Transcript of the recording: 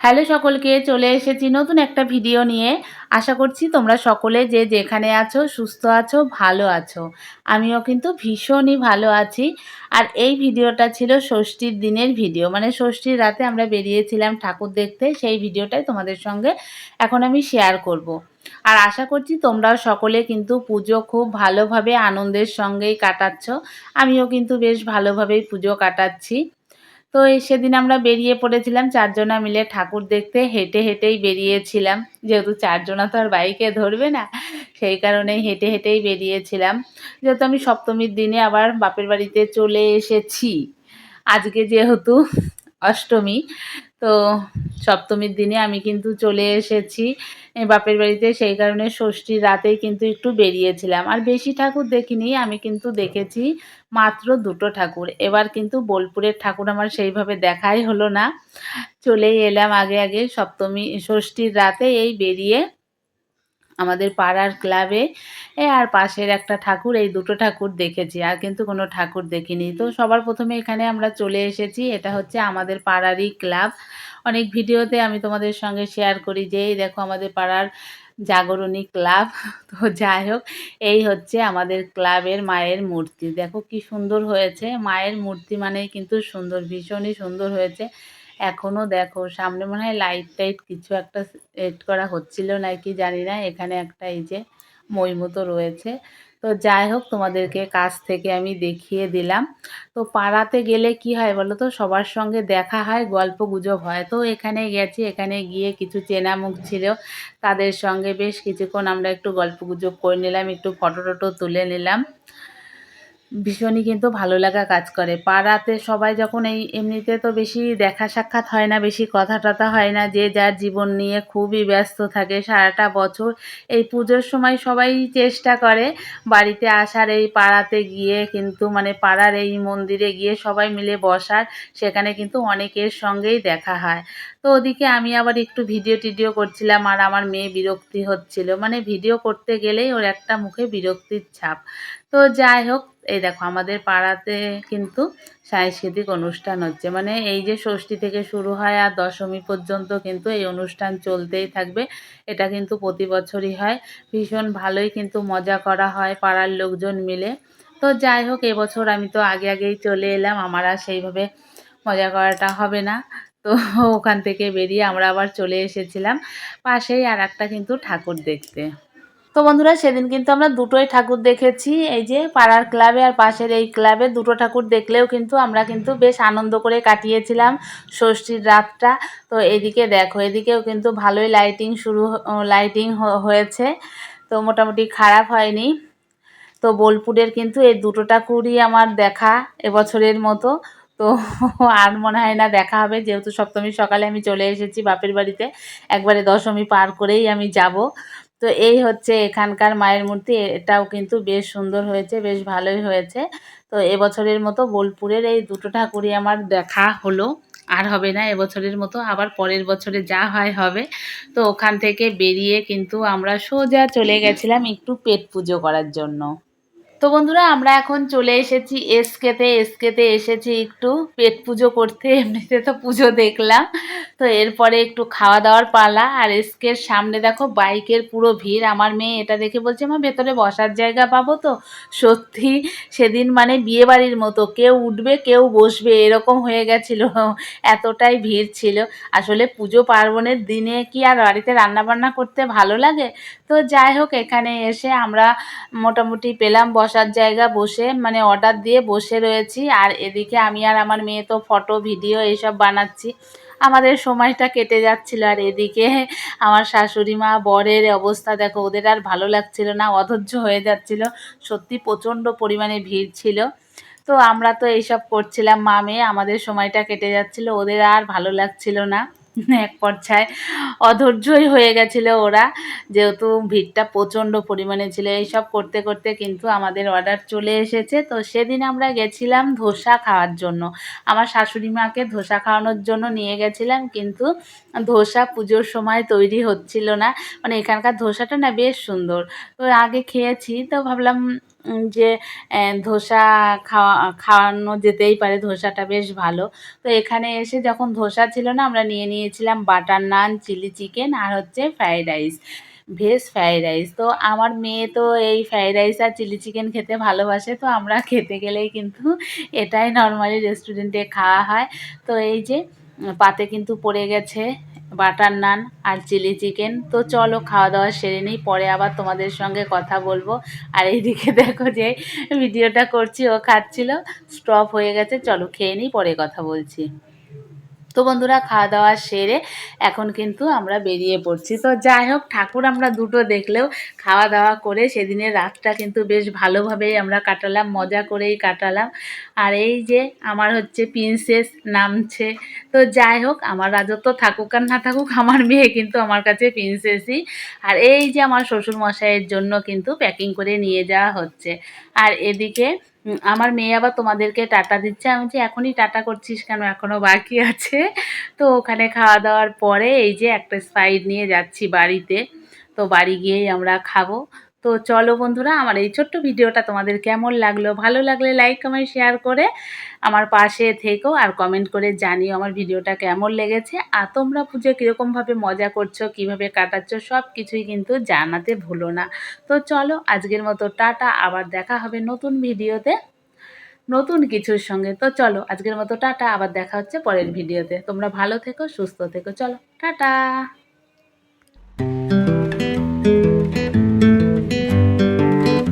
Hello সকলকে, চলে এসেছি নতুন একটা ভিডিও নিয়ে। আশা করছি তোমরা সকলে যে যেখানে আছো সুস্থ আছো, ভালো আছো। আমিও কিন্তু ভীষণই ভালো আছি। আর এই ভিডিওটা ছিল ষষ্ঠীর দিনের ভিডিও, মানে ষষ্ঠীর রাতে আমরা বেরিয়েছিলাম ঠাকুর দেখতে। সেই ভিডিওটাই তোমাদের সঙ্গে এখন আমি শেয়ার করব। আর আশা করছি তোমরাও সকলে কিন্তু পুজো খুব ভালোভাবে আনন্দের সঙ্গেই কাটাচ্ছ। আমিও কিন্তু বেশ ভালোভাবেই পুজো কাটাচ্ছি। তো সেদিন আমরা বেরিয়ে পড়েছিলাম ৪ জনা মিলে ঠাকুর দেখতে। হেঁটে হেঁটেই বেরিয়েছিলাম। যেহেতু ৪ জনা তো আর বাইকে ধরবে না, সেই কারণেই হেঁটে হেঁটেই বেরিয়েছিলাম। যেহেতু আমি সপ্তমীর দিনে আবার বাপের বাড়িতে চলে এসেছি। আজকে যেহেতু অষ্টমী, তো সপ্তমীর দিনে আমি কিন্তু চলে এসেছি বাপের বাড়িতে। সেই কারণে ষষ্ঠীর রাতেই কিন্তু একটু বেরিয়েছিলাম। আর বেশি ঠাকুর দেখিনি, আমি কিন্তু দেখেছি মাত্র ২ টো ঠাকুর। এবার কিন্তু বোলপুরের ঠাকুর আমার সেইভাবে দেখাই হলো না। চলেই এলাম আগে আগে ষষ্ঠীর রাতে এই বেরিয়ে আমাদের পাড়ার ক্লাবে আর পাশের একটা ঠাকুর, এই ২ টো ঠাকুর দেখেছি। আর কিন্তু কোনো ঠাকুর দেখিনি। তো সবার প্রথমে এখানে আমরা চলে এসেছি। এটা হচ্ছে আমাদের পাড়ারই ক্লাব। অনেক ভিডিওতে আমি তোমাদের সঙ্গে শেয়ার করি যে এই দেখো আমাদের পাড়ার জাগরণী ক্লাব। তো যাই হোক, এই হচ্ছে আমাদের ক্লাবের মায়ের মূর্তি। দেখো কি সুন্দর হয়েছে। মায়ের মূর্তি মানেই কিন্তু সুন্দর, ভীষণই সুন্দর হয়েছে। এখনও দেখো সামনে মনে হয় লাইট টাইট কিছু একটা সেট করা হচ্ছিল নাকি জানি না। এখানে একটা এই যে মই মতো রয়েছে। তো যাই হোক, তোমাদেরকে কাছ থেকে আমি দেখিয়ে দিলাম। তো পাড়াতে গেলে কি হয় বলো তো, সবার সঙ্গে দেখা হয়, গল্প গুজব হয়। তো এখানে গেছি, এখানে গিয়ে কিছু চেনা মুখ ছিল, তাদের সঙ্গে বেশ কিছুক্ষণ আমরা একটু গল্প গুজব করে নিলাম, একটু ফটো টটো তুলে নিলাম। ভীষণই কিন্তু ভালো লাগা কাজ করে। পাড়াতে সবাই যখন এমনিতে তো বেশি দেখা সাক্ষাৎ হয় না, বেশি কথা টথা হয় না, যে যার জীবন নিয়ে খুবই ব্যস্ত থাকে সারাটা বছর। এই পুজোর সময় সবাই চেষ্টা করে বাড়িতে আসার, এই পাড়াতে গিয়ে কিন্তু মানে পাড়ার এই মন্দিরে গিয়ে সবাই মিলে বসার। সেখানে কিন্তু অনেকের সঙ্গেই দেখা হয়। তো ওদিকে আমি আবার একটু ভিডিও টিডিও করছিলাম, আর আমার মেয়ে বিরক্তি হচ্ছিল, মানে ভিডিও করতে গেলেই ওর একটা মুখে বিরক্তির ছাপ। তো যাই হোক, এই দেখো আমাদের পাড়াতে কিন্তু সাংস্কৃতিক অনুষ্ঠান হচ্ছে, মানে এই যে ষষ্ঠী থেকে শুরু হয় আর দশমী পর্যন্ত কিন্তু এই অনুষ্ঠান চলতেই থাকবে। এটা কিন্তু প্রতি বছরই হয়। ভীষণ ভালোই কিন্তু মজা করা হয় পাড়ার লোকজন মিলে। তো যাই হোক, এবছর আমি তো আগে আগেই চলে এলাম, আমার আর সেইভাবে মজা করাটা হবে না। তো ওখান থেকে বেরিয়ে আমরা আবার চলে এসেছিলাম পাশেই আর একটা কিন্তু ঠাকুর দেখতে। তো বন্ধুরা, সেদিন কিন্তু আমরা দুটোই ঠাকুর দেখেছি, এই যে পাড়ার ক্লাবে আর পাশের এই ক্লাবে। দুটো ঠাকুর দেখলেও কিন্তু আমরা কিন্তু বেশ আনন্দ করে কাটিয়েছিলাম ষষ্ঠীর রাতটা। তো এদিকে দেখো, এদিকেও কিন্তু ভালোই লাইটিং হয়েছে। তো মোটামুটি খারাপ হয়নি। তো বোলপুরের কিন্তু এই দুটো ঠাকুরই আমার দেখা এবছরের মতো। তো আর মনে হয় না দেখা হবে, যেহেতু সপ্তমীর সকালে আমি চলে এসেছি বাপের বাড়িতে। একবারে দশমী পার করেই আমি যাব। তো এই হচ্ছে এখানকার মায়ের মূর্তি। এটাও কিন্তু বেশ সুন্দর হয়েছে, বেশ ভালোই হয়েছে। তো এবছরের মতো বোলপুরের এই দুটো ঠাকুরই আমার দেখা হলো। আর হবে না এবছরের মতো, আবার পরের বছরে যা হয় হবে। তো ওখান থেকে বেরিয়ে কিন্তু আমরা সোজা চলে গেছিলাম একটু পেট পুজো করার জন্য। তো বন্ধুরা, আমরা এখন চলে এসেছি এসকেতে এসেছি একটু পেট পুজো করতে। এমনিতে তো পুজো দেখলাম, তো এরপরে একটু খাওয়া দাওয়ার পালা। আর এসকের সামনে দেখো বাইকের পুরো ভিড়। আমার মেয়ে এটা দেখে বলছে, মা ভেতরে বসার জায়গা পাবো তো? সত্যি সেদিন মানে বিয়ে বাড়ির মতো, কেউ উঠবে কেউ বসবে এরকম হয়ে গেছিল, এতটাই ভিড় ছিল। আসলে পুজো পার্বণের দিনে কি আর বাড়িতে রান্নাবান্না করতে ভালো লাগে? তো যাই হোক, এখানে এসে আমরা মোটামুটি পেলাম বসার জায়গা, বসে মানে অর্ডার দিয়ে বসে রয়েছি। আর এদিকে আমি আর আমার মেয়ে তো ফটো ভিডিও এইসব বানাচ্ছি, আমাদের সময়টা কেটে যাচ্ছিল। আর এদিকে আমার শাশুড়ি মা বরের অবস্থা দেখো, ওদের আর ভালো লাগছিল না, অধৈর্য হয়ে যাচ্ছিল। সত্যি প্রচণ্ড পরিমাণে ভিড় ছিল। তো আমরা তো এইসব করছিলাম মা মেয়ে, আমাদের সময়টা কেটে যাচ্ছিল, ওদের আর ভালো লাগছিল না। এক পর্যায়ে অধৈর্যই হয়ে গেছিলো ওরা, যেহেতু ভিড়টা প্রচণ্ড পরিমাণে ছিল। এইসব করতে করতে কিন্তু আমাদের অর্ডার চলে এসেছে। তো সেদিন আমরা গেছিলাম ধোসা খাওয়ার জন্য, আমার শাশুড়ি মাকে ধোসা খাওয়ানোর জন্য নিয়ে গেছিলাম। কিন্তু ধোসা পুজোর সময় তৈরি হচ্ছিল না, মানে এখানকার ধোসাটা না বেশ সুন্দর। তো আগে খেয়েছি, তো ভাবলাম যে ধোসা খাওয়ানো যেতেই পারে, ধোসাটা বেশ ভালো। তো এখানে এসে যখন ধোসা ছিল না, আমরা নিয়ে নিয়েছিলাম বাটার নান, চিলি চিকেন আর হচ্ছে fried rice, veg fried rice. তো আমার মেয়ে তো এই ফ্রাইড রাইস আর চিলি চিকেন খেতে ভালোবাসে, তো আমরা খেতে গেলেই কিন্তু এটাই নর্মালি রেস্টুরেন্টে খাওয়া হয়। তো এই যে পাতে কিন্তু পড়ে গেছে বাটার নান আর চিলি চিকেন। তো চলো খাওয়া দাওয়া সেরে নিই, পরে আবার তোমাদের সঙ্গে কথা বলবো। আর এইদিকে দেখো যে ভিডিওটা করছি ও খাচ্ছিল, স্টপ হয়ে গেছে। চলো খেয়ে নিই, পরে কথা বলছি। তো বন্ধুরা খাওয়া দাওয়া সেরে এখন কিন্তু আমরা বেরিয়ে পড়ছি। তো যাই হোক, ঠাকুর আমরা দুটো দেখলেও খাওয়া দাওয়া করে সেদিনের রাতটা কিন্তু বেশ ভালোভাবেই আমরা কাটালাম, মজা করেই কাটালাম। আর এই যে আমার হচ্ছে প্রিন্সেস নামছে। তো যাই হোক, আমার রাজত্ব থাকুক আর না থাকুক, আমার মেয়ে কিন্তু আমার কাছে প্রিন্সেসই। আর এই যে আমার শ্বশুরমশাইয়ের জন্য কিন্তু প্যাকিং করে নিয়ে যাওয়া হচ্ছে। আর এদিকে আমার মেয়ে আবার তোমাদেরকে টাটা দিচ্ছে। আমি বলছি এখনই টাটা করছিস কেন, এখনও বাকি আছে। তো ওখানে খাওয়া দাওয়ার পরে এই যে একটা স্প্রাইট নিয়ে যাচ্ছি বাড়িতে। তো বাড়ি গিয়েই আমরা খাবো। তো চলো বন্ধুরা, আমার এই ছোট্ট ভিডিওটা তোমাদের কেমন লাগলো, ভালো লাগলে লাইক কমেন্ট শেয়ার করে আমার পাশে থেকো, আর কমেন্ট করে জানিও আমার ভিডিওটা কেমন লেগেছে। আর তোমরা পুজো কীরকমভাবে মজা করছো, কিভাবে কাটাচ্ছ, সব কিছুই কিন্তু জানাতে ভুলো না। তো চলো আজকের মতো টাটা, আবার দেখা হবে নতুন ভিডিওতে নতুন কিছুর সঙ্গে। তো চলো আজকের মতো টাটা, আবার দেখা হচ্ছে পরের ভিডিওতে। তোমরা ভালো থেকো, সুস্থ থেকো। চলো টাটা।